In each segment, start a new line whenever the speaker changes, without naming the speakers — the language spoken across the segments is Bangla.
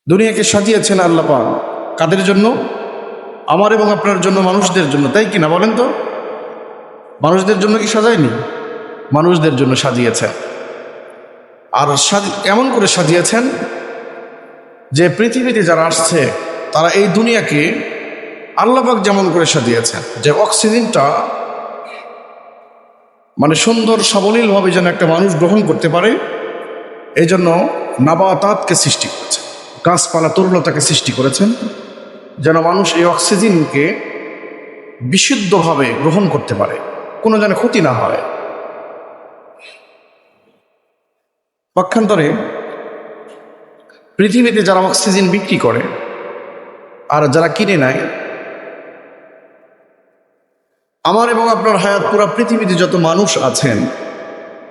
দুনিয়াকে সাজিয়েছেন আল্লাহ পাক কাদের জন্য? আমার এবং আপনার জন্য, মানুষদের জন্য, তাই কিনা বলেন তো? মানুষদের জন্য কি সাজায়নি? মানুষদের জন্য সাজিয়েছেন। আর এমন করে সাজিয়েছেন যে পৃথিবীতে যারা আসছে তারা এই দুনিয়াকে আল্লাহ পাক যেমন করে সাজিয়েছেন যে অক্সিজেনটা মানে সুন্দর সাবলীলভাবে যেন একটা মানুষ গ্রহণ করতে পারে, এই জন্য নাবাতাতকে সৃষ্টি করেছেন, গাছপালা তরুলতাকে সৃষ্টি করেছেন, যেন মানুষ এই অক্সিজেনকে বিশুদ্ধভাবে গ্রহণ করতে পারে, কোনো যেন ক্ষতি না হয়। পক্ষান্তরে পৃথিবীতে যারা অক্সিজেন বিক্রি করে আর যারা কিনে নেয়, আমার এবং আপনার হায়াত, পুরা পৃথিবীতে যত মানুষ আছেন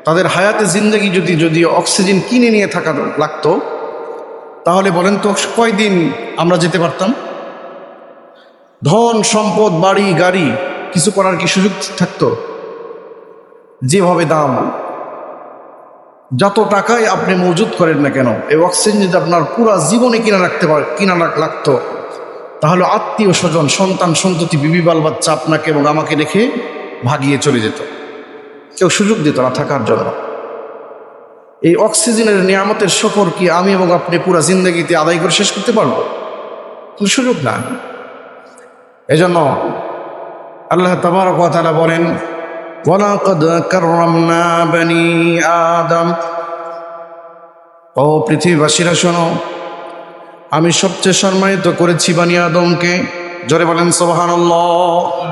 তাদের হায়াতে জিন্দগি যদি অক্সিজেন কিনে নিয়ে থাকা লাগতো, তাহলে বলেন তো কয়দিন আমরা যেতে পারতাম? ধন সম্পদ, বাড়ি গাড়ি কিছু করার কি সুযোগ থাকতো? যেভাবে দাম, যত টাকায় আপনি মজুদ করেন না কেন, এই অক্সিজেন যদি আপনার পুরা জীবনে কিনা লাগতো, তাহলে আত্মীয় স্বজন, সন্তান সন্ততি, বিবি বাল বাচ্চা আপনাকে এবং আমাকে রেখে ভাগিয়ে চলে যেত, কেউ সুযোগ দিত না থাকার জন্য। এই অক্সিজেনের নিয়ামতের শকর কি আমি এবং আপনি পুরা জিন্দগিতে আদায় করে শেষ করতে পারবো? কোনো সুযোগ না। এজন্য আল্লাহ তাবারক ওয়া তাআলা বলেন, ওয়ালাকাদ কাররামনা বনি আদম, ও পৃথিবীবাসীরা শোনো, আমি সবচেয়ে সম্মানিত করেছি বনি আদমকে। জোরে বলেন সুবহানাল্লাহ।